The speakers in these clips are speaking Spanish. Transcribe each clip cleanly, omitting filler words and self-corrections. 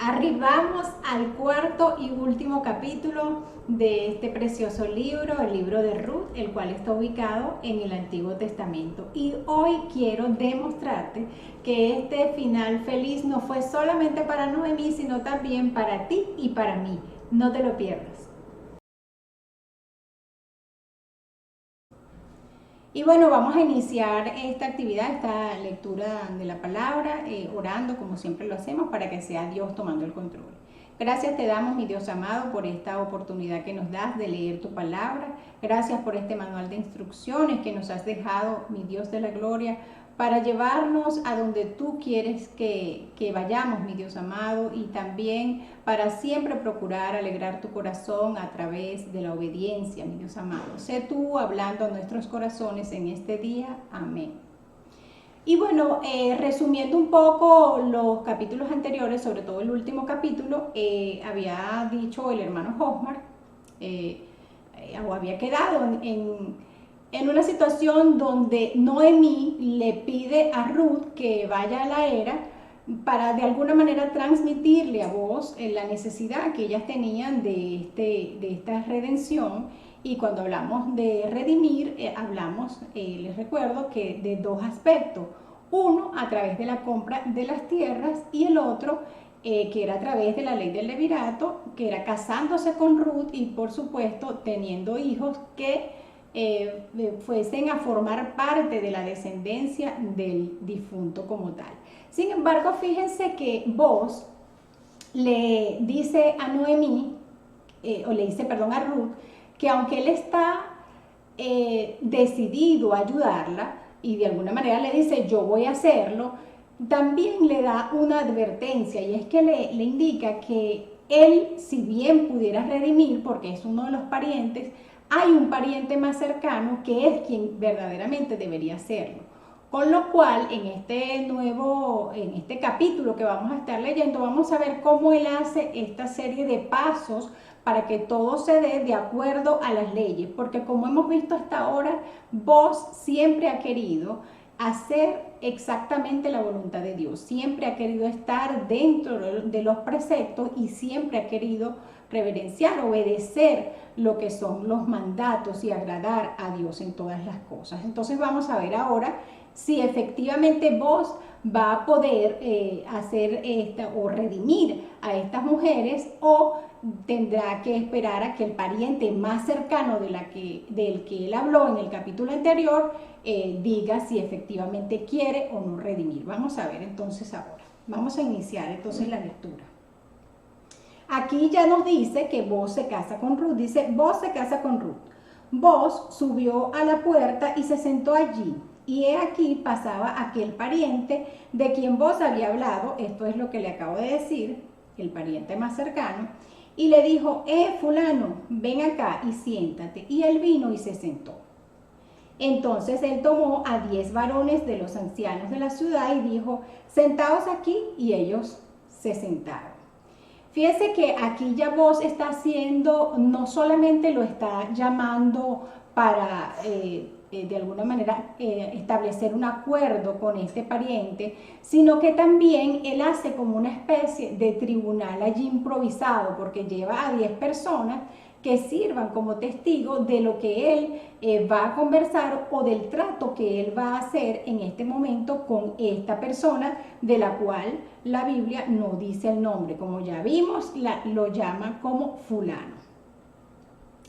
Arribamos al cuarto y último capítulo de este precioso libro, el libro de Ruth, el cual está ubicado en el Antiguo Testamento. Y hoy quiero demostrarte que este final feliz no fue solamente para Noemí, sino también para ti y para mí. No te lo pierdas. Y bueno, vamos a iniciar esta actividad, esta lectura de la palabra, orando como siempre lo hacemos para que sea Dios tomando el control. Gracias te damos, mi Dios amado, por esta oportunidad que nos das de leer tu palabra. Gracias por este manual de instrucciones que nos has dejado, mi Dios de la gloria, para llevarnos a donde tú quieres que vayamos, mi Dios amado, y también para siempre procurar alegrar tu corazón a través de la obediencia, mi Dios amado. Sé tú hablando a nuestros corazones en este día. Amén. Y bueno, resumiendo un poco los capítulos anteriores, sobre todo el último capítulo, había dicho el hermano Hosmar, o había quedado en una situación donde Noemí le pide a Ruth que vaya a la era para de alguna manera transmitirle a vos la necesidad que ellas tenían de esta redención. Y cuando hablamos de redimir, hablamos, les recuerdo, que de dos aspectos. Uno, a través de la compra de las tierras, y el otro, que era a través de la ley del levirato, que era casándose con Ruth y por supuesto teniendo hijos que fuesen a formar parte de la descendencia del difunto como tal. Sin embargo, fíjense que Boaz le dice a Noemí, a Ruth, que aunque él está decidido a ayudarla y de alguna manera le dice yo voy a hacerlo, también le da una advertencia, y es que le indica que él, si bien pudiera redimir porque es uno de los parientes, hay un pariente más cercano que es quien verdaderamente debería hacerlo. Con lo cual, en este capítulo que vamos a estar leyendo, vamos a ver cómo él hace esta serie de pasos para que todo se dé de acuerdo a las leyes, porque como hemos visto hasta ahora, Boaz siempre ha querido hacer exactamente la voluntad de Dios, siempre ha querido estar dentro de los preceptos y siempre ha querido reverenciar, obedecer lo que son los mandatos y agradar a Dios en todas las cosas. Entonces vamos a ver ahora si efectivamente Boaz va a poder hacer o redimir a estas mujeres, o tendrá que esperar a que el pariente más cercano del que él habló en el capítulo anterior diga si efectivamente quiere o no redimir. Vamos a ver entonces ahora. Vamos a iniciar entonces la lectura. Aquí ya nos dice que Boaz se casa con Ruth. Dice, Boaz se casa con Ruth. Boaz subió a la puerta y se sentó allí. Y he aquí pasaba aquel pariente de quien Boaz había hablado. Esto es lo que le acabo de decir, el pariente más cercano. Y le dijo, fulano, ven acá y siéntate. Y él vino y se sentó. Entonces él tomó a 10 varones de los ancianos de la ciudad y dijo, sentaos aquí, y ellos se sentaron. Fíjense que aquí ya Boaz está haciendo, no solamente lo está llamando para de alguna manera establecer un acuerdo con este pariente, sino que también él hace como una especie de tribunal allí improvisado, porque lleva a 10 personas que sirvan como testigo de lo que él va a conversar o del trato que él va a hacer en este momento con esta persona, de la cual la Biblia no dice el nombre. Como ya vimos, lo llama como fulano.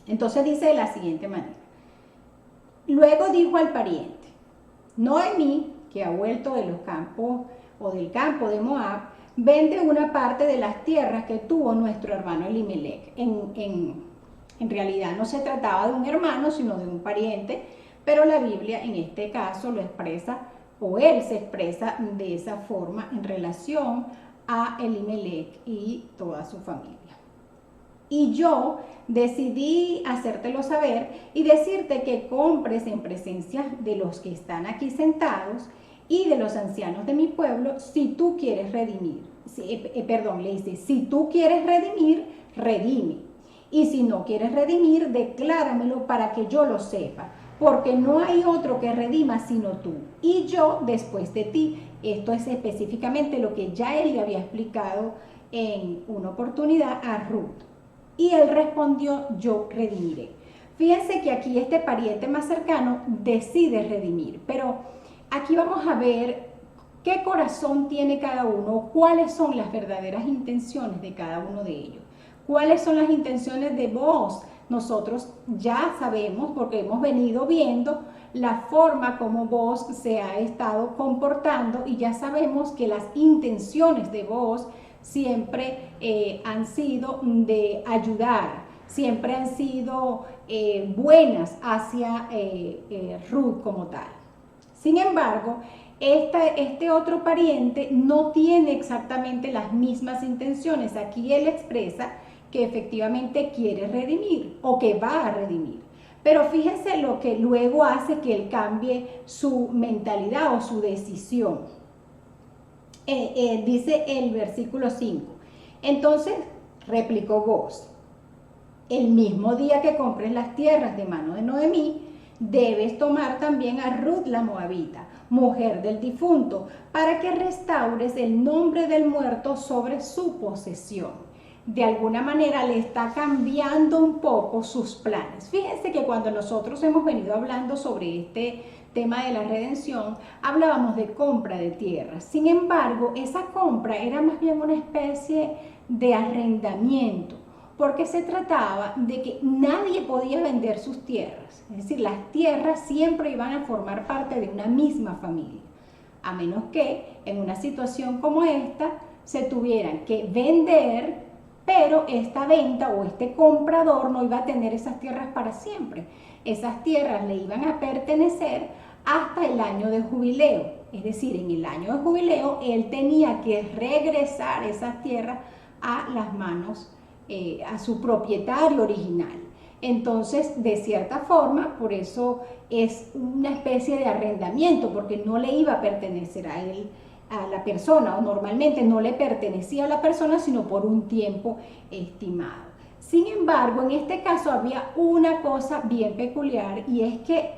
Entonces dice de la siguiente manera. Luego dijo al pariente, Noemí, que ha vuelto de los campos o del campo de Moab, vende una parte de las tierras que tuvo nuestro hermano Elimelech. En realidad no se trataba de un hermano, sino de un pariente, pero la Biblia en este caso lo expresa, o él se expresa de esa forma en relación a Elimelech y toda su familia. Y yo decidí hacértelo saber y decirte que compres en presencia de los que están aquí sentados y de los ancianos de mi pueblo, si tú quieres redimir. Le dice, si tú quieres redimir, redime. Y si no quieres redimir, decláramelo para que yo lo sepa, porque no hay otro que redima sino tú, y yo después de ti. Esto es específicamente lo que ya él le había explicado en una oportunidad a Ruth. Y él respondió, yo redimiré. Fíjense que aquí este pariente más cercano decide redimir, pero aquí vamos a ver qué corazón tiene cada uno, cuáles son las verdaderas intenciones de cada uno de ellos, cuáles son las intenciones de Booz. Nosotros ya sabemos, porque hemos venido viendo la forma como Booz se ha estado comportando, y ya sabemos que las intenciones de Booz siempre han sido de ayudar, siempre han sido buenas hacia Ruth como tal. Sin embargo, este otro pariente no tiene exactamente las mismas intenciones. Aquí él expresa que efectivamente quiere redimir o que va a redimir. Pero fíjense lo que luego hace que él cambie su mentalidad o su decisión. Dice el versículo 5. Entonces replicó Booz, el mismo día que compres las tierras de mano de Noemí, debes tomar también a Ruth la moabita, mujer del difunto, para que restaures el nombre del muerto sobre su posesión. De alguna manera le está cambiando un poco sus planes. Fíjense que cuando nosotros hemos venido hablando sobre este tema de la redención, hablábamos de compra de tierras. Sin embargo, esa compra era más bien una especie de arrendamiento, porque se trataba de que nadie podía vender sus tierras. Es decir, las tierras siempre iban a formar parte de una misma familia, a menos que en una situación como esta se tuvieran que vender, pero esta venta o este comprador no iba a tener esas tierras para siempre. Esas tierras le iban a pertenecer hasta el año de jubileo. Es decir, en el año de jubileo él tenía que regresar esas tierras a las manos, a su propietario original. Entonces, de cierta forma, por eso es una especie de arrendamiento, porque no le iba a pertenecer a él, a la persona, o normalmente no le pertenecía a la persona, sino por un tiempo estimado. Sin embargo, en este caso había una cosa bien peculiar, y es que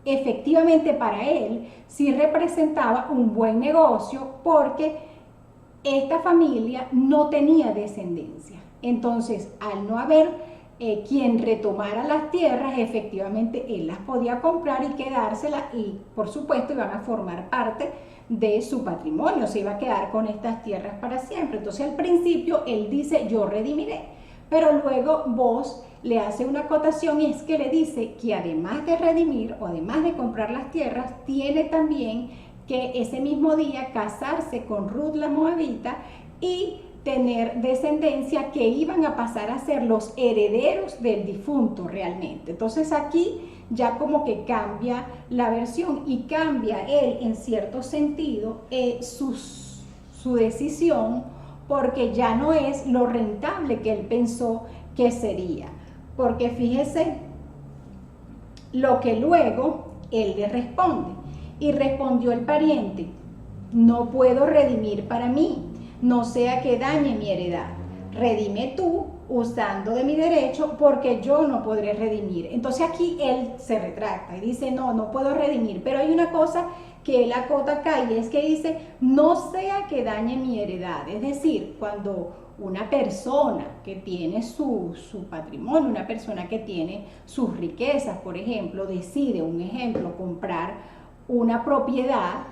efectivamente para él sí representaba un buen negocio, porque esta familia no tenía descendencia. Entonces, al no haber quien retomara las tierras, efectivamente él las podía comprar y quedárselas, y por supuesto iban a formar parte de su patrimonio, se iba a quedar con estas tierras para siempre. Entonces al principio él dice, yo redimiré, pero luego Booz le hace una acotación, y es que le dice que además de redimir o además de comprar las tierras, tiene también que ese mismo día casarse con Ruth la moabita y tener descendencia que iban a pasar a ser los herederos del difunto realmente. Entonces aquí ya como que cambia la versión, y cambia él en cierto sentido su decisión, porque ya no es lo rentable que él pensó que sería. Porque fíjese lo que luego él le responde. Y respondió el pariente, no puedo redimir para mí, no sea que dañe mi heredad. Redime tú usando de mi derecho, porque yo no podré redimir. Entonces aquí él se retracta y dice, no puedo redimir. Pero hay una cosa que él acota acá, y es que dice, no sea que dañe mi heredad. Es decir, cuando una persona que tiene su patrimonio, una persona que tiene sus riquezas, por ejemplo, decide, un ejemplo, comprar una propiedad,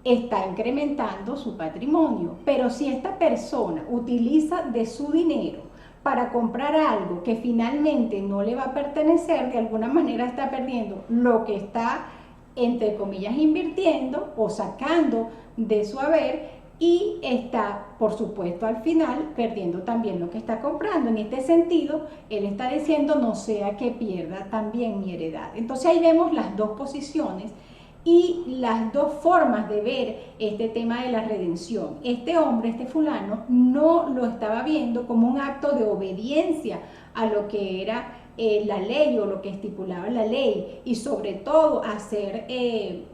está incrementando su patrimonio. Pero si esta persona utiliza de su dinero para comprar algo que finalmente no le va a pertenecer, de alguna manera está perdiendo lo que está, entre comillas, invirtiendo o sacando de su haber, y está, por supuesto, al final perdiendo también lo que está comprando. En este sentido, él está diciendo, no sea que pierda también mi heredad. Entonces ahí vemos las dos posiciones y las dos formas de ver este tema de la redención. Este hombre, este fulano, no lo estaba viendo como un acto de obediencia a lo que era la ley o lo que estipulaba la ley, y sobre todo hacer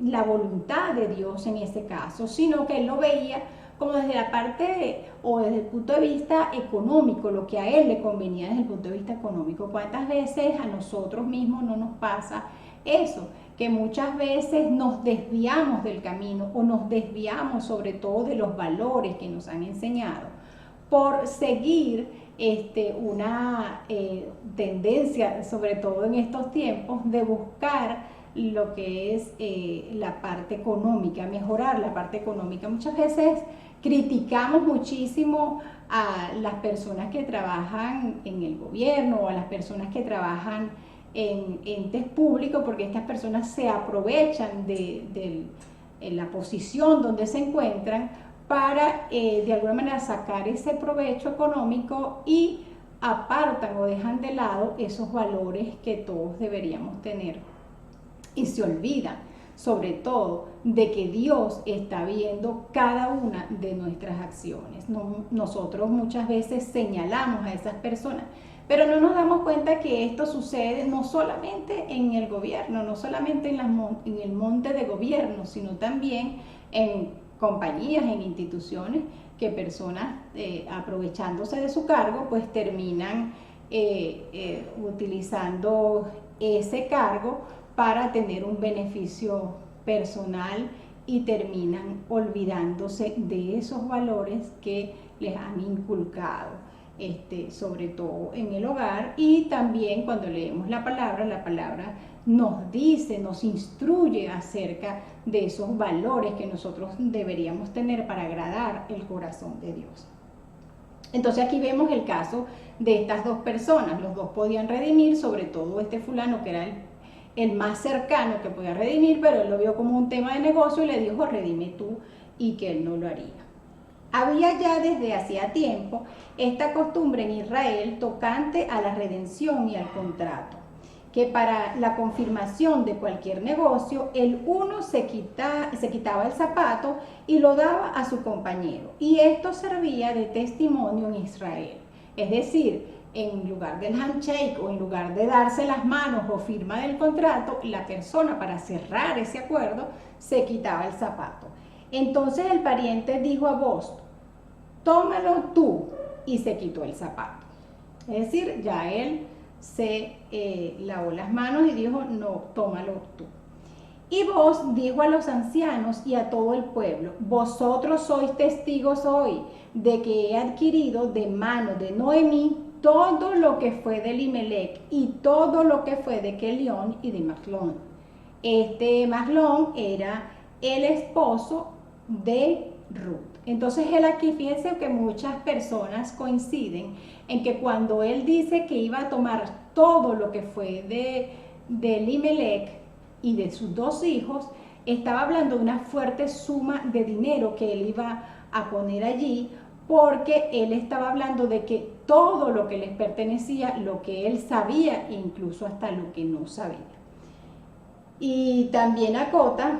la voluntad de Dios en este caso, sino que él lo veía como desde la parte o desde el punto de vista económico, lo que a él le convenía desde el punto de vista económico. ¿Cuántas veces a nosotros mismos no nos pasa eso? Que muchas veces nos desviamos del camino, o nos desviamos sobre todo de los valores que nos han enseñado, por seguir una tendencia, sobre todo en estos tiempos, de buscar lo que es la parte económica, mejorar la parte económica. Muchas veces criticamos muchísimo a las personas que trabajan en el gobierno o a las personas que trabajan en entes públicos, porque estas personas se aprovechan de la posición donde se encuentran para de alguna manera sacar ese provecho económico y apartan o dejan de lado esos valores que todos deberíamos tener. Y se olvidan, sobre todo, de que Dios está viendo cada una de nuestras acciones. Nosotros muchas veces señalamos a esas personas, pero no nos damos cuenta que esto sucede no solamente en el gobierno, no solamente en el monte de gobierno, sino también en compañías, en instituciones, que personas aprovechándose de su cargo, pues terminan utilizando ese cargo para tener un beneficio personal y terminan olvidándose de esos valores que les han inculcado, sobre todo en el hogar. Y también cuando leemos la palabra nos dice, nos instruye acerca de esos valores que nosotros deberíamos tener para agradar el corazón de Dios. Entonces aquí vemos el caso de estas dos personas. Los dos podían redimir, sobre todo este fulano que era el más cercano que podía redimir, pero él lo vio como un tema de negocio y le dijo, redime tú, y que él no lo haría. Había ya desde hacía tiempo esta costumbre en Israel tocante a la redención y al contrato, que para la confirmación de cualquier negocio, el uno se quitaba el zapato y lo daba a su compañero, y esto servía de testimonio en Israel. Es decir, en lugar del handshake o en lugar de darse las manos o firma del contrato, la persona, para cerrar ese acuerdo, se quitaba el zapato. Entonces el pariente dijo a Booz, tómalo tú, y se quitó el zapato. Es decir, ya él se lavó las manos y dijo, no, tómalo tú. Y Booz dijo a los ancianos y a todo el pueblo, vosotros sois testigos hoy de que he adquirido de mano de Noemí todo lo que fue de Elimelech y todo lo que fue de Kelión y de Mahlón. Mahlón era el esposo de Ruth. Entonces él aquí, fíjense que muchas personas coinciden en que cuando él dice que iba a tomar todo lo que fue de Elimelech y de sus dos hijos, estaba hablando de una fuerte suma de dinero que él iba a poner allí, porque él estaba hablando de que todo lo que les pertenecía, lo que él sabía, incluso hasta lo que no sabía. Y también acota,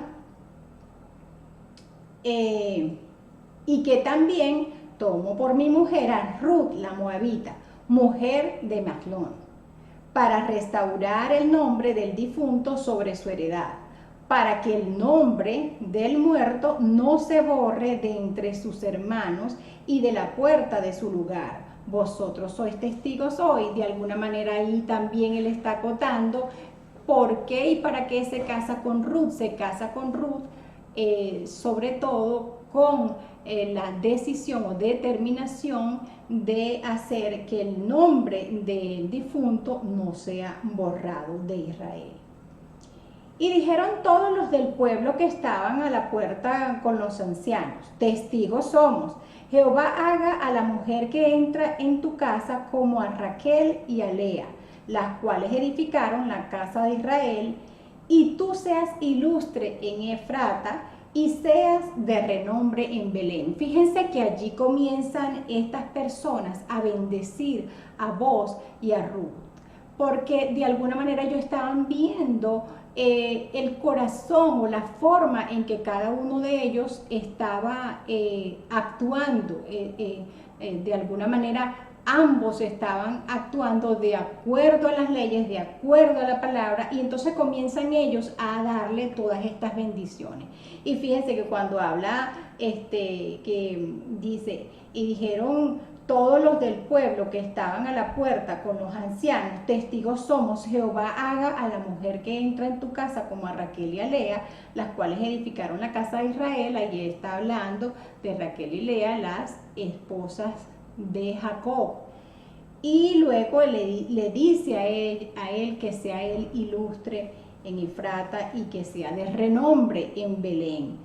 y que también tomo por mi mujer a Ruth la moabita, mujer de Mahlón, para restaurar el nombre del difunto sobre su heredad, para que el nombre del muerto no se borre de entre sus hermanos y de la puerta de su lugar. Vosotros sois testigos hoy. De alguna manera ahí también él está acotando por qué y para qué se casa con Ruth. Se casa con Ruth sobre todo con la decisión o determinación de hacer que el nombre del difunto no sea borrado de Israel. Y dijeron todos los del pueblo que estaban a la puerta con los ancianos, testigos somos, Jehová haga a la mujer que entra en tu casa como a Raquel y a Lea, las cuales edificaron la casa de Israel, y tú seas ilustre en Efrata y seas de renombre en Belén. Fíjense que allí comienzan estas personas a bendecir a Booz y a Ruth, porque de alguna manera ellos estaban viendo el corazón o la forma en que cada uno de ellos estaba actuando. De alguna manera ambos estaban actuando de acuerdo a las leyes, de acuerdo a la palabra, y entonces comienzan ellos a darle todas estas bendiciones. Y fíjense que cuando habla, que dice, y dijeron todos los del pueblo que estaban a la puerta con los ancianos, testigos somos, Jehová haga a la mujer que entra en tu casa como a Raquel y a Lea, las cuales edificaron la casa de Israel. Allí está hablando de Raquel y Lea, las esposas de Jacob. Y luego le dice a él que sea él ilustre en Efrata y que sea de renombre en Belén.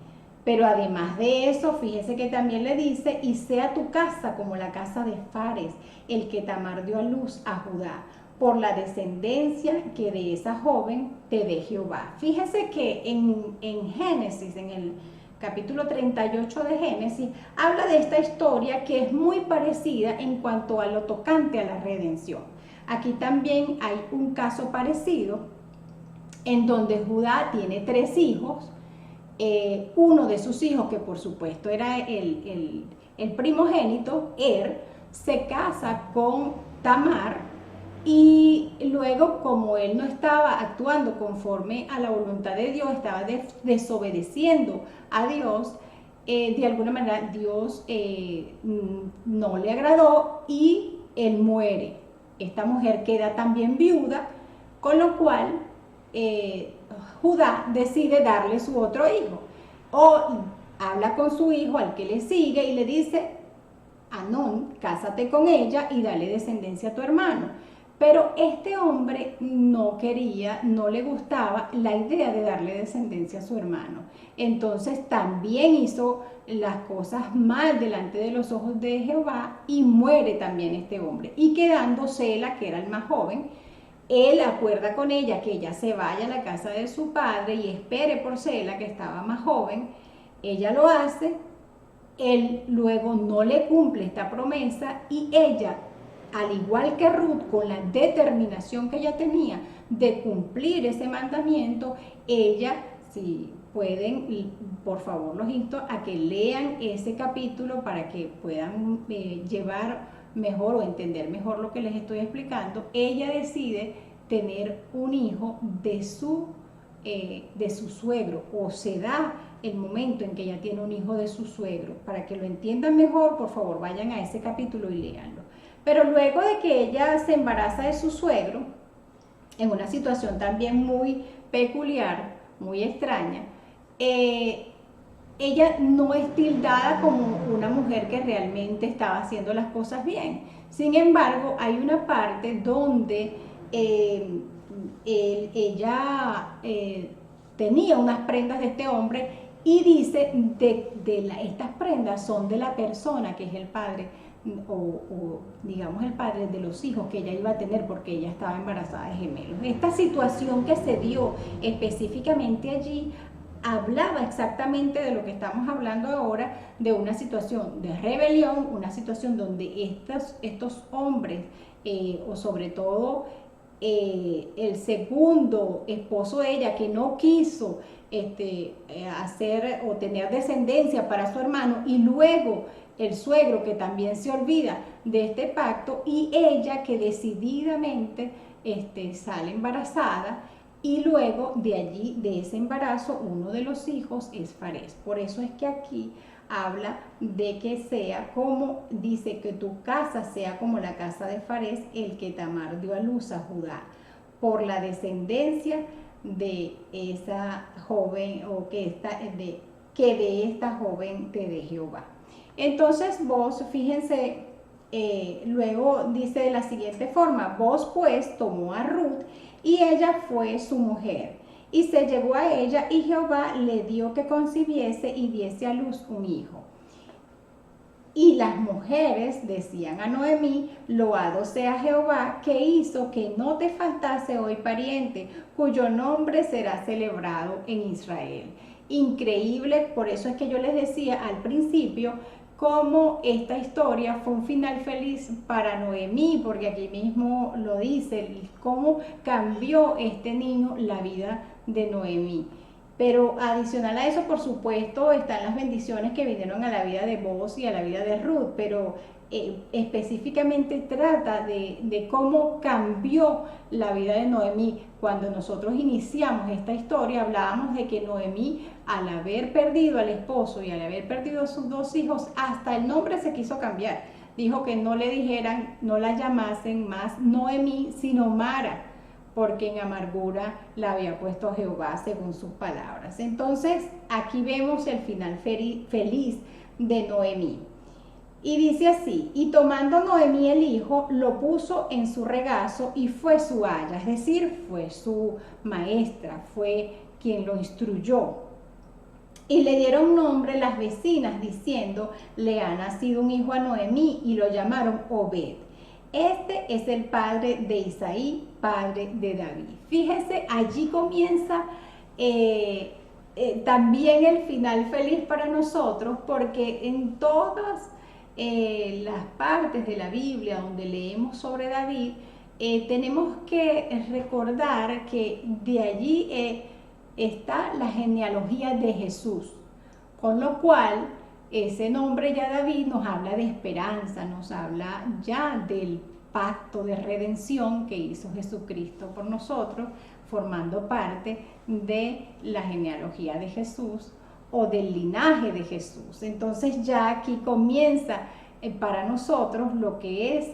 Pero además de eso, fíjese que también le dice, y sea tu casa como la casa de Fares, el que Tamar dio a luz a Judá, por la descendencia que de esa joven te dé Jehová. Fíjese que en Génesis, en el capítulo 38 de Génesis, habla de esta historia que es muy parecida en cuanto a lo tocante a la redención. Aquí también hay un caso parecido en donde Judá tiene 3 hijos. Uno de sus hijos, que por supuesto era el primogénito, se casa con Tamar, y luego, como él no estaba actuando conforme a la voluntad de Dios, estaba desobedeciendo a Dios, de alguna manera Dios no le agradó y él muere. Esta mujer queda también viuda, con lo cual Judá decide darle su otro hijo, o habla con su hijo al que le sigue y le dice: Anón, cásate con ella y dale descendencia a tu hermano. Pero este hombre no quería, no le gustaba la idea de darle descendencia a su hermano. Entonces también hizo las cosas mal delante de los ojos de Jehová y muere también este hombre. Y quedando Sela, que era el más joven, él acuerda con ella que ella se vaya a la casa de su padre y espere por Sela, que estaba más joven. Ella lo hace, él luego no le cumple esta promesa y ella, al igual que Ruth, con la determinación que ella tenía de cumplir ese mandamiento, ella, si pueden, por favor los insto a que lean ese capítulo para que puedan llevar mejor o entender mejor lo que les estoy explicando. Ella decide tener un hijo de su suegro, o se da el momento en que ella tiene un hijo de su suegro. Para que lo entiendan mejor, por favor vayan a ese capítulo y léanlo. Pero luego de que ella se embaraza de su suegro, en una situación también muy peculiar, muy extraña, ella no es tildada como una mujer que realmente estaba haciendo las cosas bien. Sin embargo, hay una parte donde ella tenía unas prendas de este hombre y dice estas prendas son de la persona que es el padre, o digamos el padre de los hijos que ella iba a tener, porque ella estaba embarazada de gemelos. Esta situación que se dio específicamente allí hablaba exactamente de lo que estamos hablando ahora, de una situación de rebelión, una situación donde estos hombres, o sobre todo el segundo esposo de ella, que no quiso hacer o tener descendencia para su hermano, y luego el suegro, que también se olvida de este pacto, y ella, que decididamente sale embarazada, y luego de allí, de ese embarazo, uno de los hijos es Fares. Por eso es que aquí habla de que sea como, dice, que tu casa sea como la casa de Fares, el que Tamar dio a luz a Judá, por la descendencia de esa joven, o que de esta joven te dé Jehová. Entonces vos, fíjense, luego dice de la siguiente forma: vos pues tomó a Ruth y ella fue su mujer, y se llevó a ella, y Jehová le dio que concibiese y diese a luz un hijo. Y las mujeres decían a Noemí: loado sea Jehová, que hizo que no te faltase hoy pariente, cuyo nombre será celebrado en Israel. Increíble, por eso es que yo les decía al principio cómo esta historia fue un final feliz para Noemí, porque aquí mismo lo dice, cómo cambió este niño la vida de Noemí. Pero adicional a eso, por supuesto, están las bendiciones que vinieron a la vida de Boaz y a la vida de Ruth, pero específicamente trata de cómo cambió la vida de Noemí. Cuando nosotros iniciamos esta historia, hablábamos de que Noemí, al haber perdido al esposo y al haber perdido a sus 2 hijos, hasta el nombre se quiso cambiar. Dijo que no le dijeran, no la llamasen más Noemí, sino Mara, porque en amargura la había puesto Jehová, según sus palabras. Entonces aquí vemos el final feliz de Noemí. Y dice así: y tomando Noemí el hijo, lo puso en su regazo y fue su aya, es decir, fue su maestra, fue quien lo instruyó. Y le dieron nombre las vecinas diciendo: le ha nacido un hijo a Noemí, y lo llamaron Obed. Este es el padre de Isaí, padre de David. Fíjese, allí comienza también el final feliz para nosotros, porque en todas las partes de la Biblia donde leemos sobre David, tenemos que recordar que de allí está la genealogía de Jesús, con lo cual ese nombre ya David nos habla de esperanza, nos habla ya del pacto de redención que hizo Jesucristo por nosotros, formando parte de la genealogía de Jesús o del linaje de Jesús. Entonces ya aquí comienza para nosotros lo que es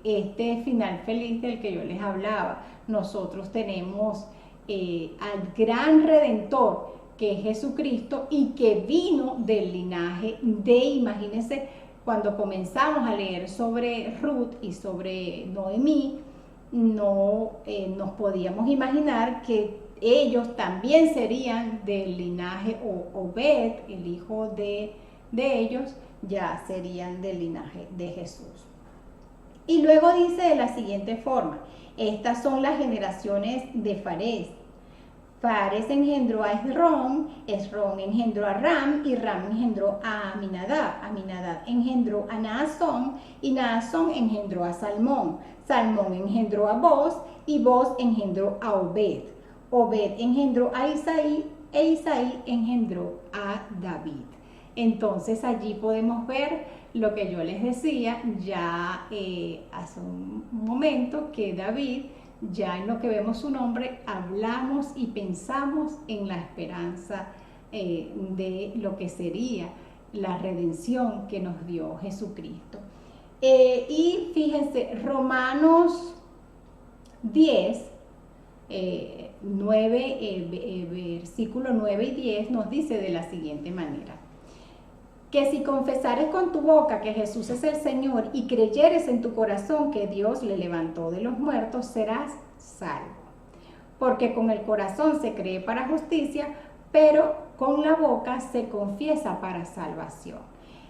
este final feliz del que yo les hablaba. Nosotros tenemos al gran Redentor, que es Jesucristo, y que vino del linaje de, imagínense, cuando comenzamos a leer sobre Ruth y sobre Noemí, no nos podíamos imaginar que ellos también serían del linaje, o Obed, el hijo de ellos, ya serían del linaje de Jesús. Y luego dice de la siguiente forma: estas son las generaciones de Fares. Fares engendró a Esrón, Esrón engendró a Ram, y Ram engendró a Aminadab. Aminadab engendró a Naasón, y Naasón engendró a Salmón. Salmón engendró a Boz, y Boz engendró a Obed. Obed engendró a Isaí, e Isaí engendró a David. Entonces allí podemos ver lo que yo les decía ya hace un momento, que David, ya en lo que vemos su nombre, hablamos y pensamos en la esperanza de lo que sería la redención que nos dio Jesucristo. Y fíjense, Romanos 10, versículo 9 y 10 nos dice de la siguiente manera: que si confesares con tu boca que Jesús es el Señor y creyeres en tu corazón que Dios le levantó de los muertos, serás salvo. Porque con el corazón se cree para justicia, pero con la boca se confiesa para salvación.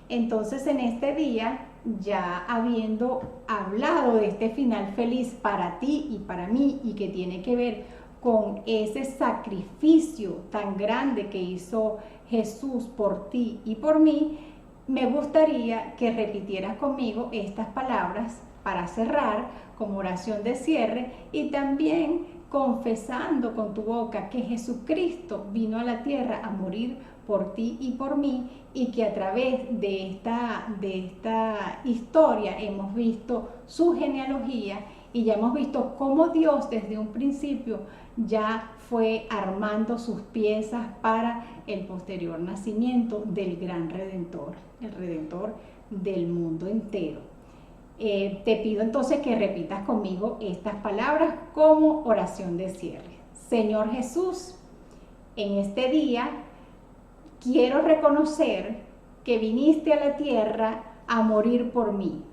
Entonces, en este día, ya habiendo hablado de este final feliz para ti y para mí, y que tiene que ver con ese sacrificio tan grande que hizo Jesús por ti y por mí, me gustaría que repitieras conmigo estas palabras para cerrar, como oración de cierre, y también confesando con tu boca que Jesucristo vino a la tierra a morir por ti y por mí, y que a través de esta historia hemos visto su genealogía, y ya hemos visto cómo Dios desde un principio ya fue armando sus piezas para el posterior nacimiento del gran Redentor, el Redentor del mundo entero. Te pido entonces que repitas conmigo estas palabras como oración de cierre. Señor Jesús, en este día quiero reconocer que viniste a la tierra a morir por mí.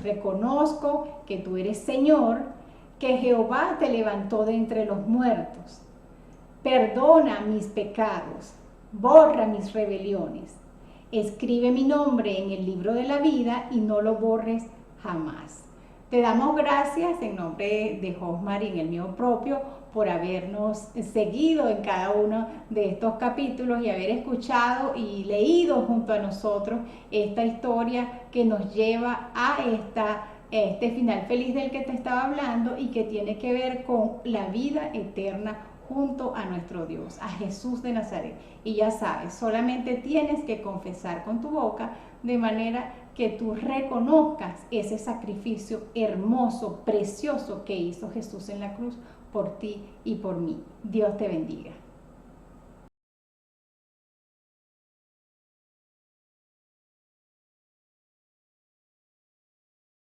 Reconozco que tú eres Señor, que Jehová te levantó de entre los muertos. Perdona mis pecados, borra mis rebeliones. Escribe mi nombre en el libro de la vida y no lo borres jamás. Te damos gracias en nombre de Josmar y en el mío propio por habernos seguido en cada uno de estos capítulos y haber escuchado y leído junto a nosotros esta historia que nos lleva a este final feliz del que te estaba hablando, y que tiene que ver con la vida eterna junto a nuestro Dios, a Jesús de Nazaret. Y ya sabes, solamente tienes que confesar con tu boca, de manera que tú reconozcas ese sacrificio hermoso, precioso que hizo Jesús en la cruz por ti y por mí. Dios te bendiga.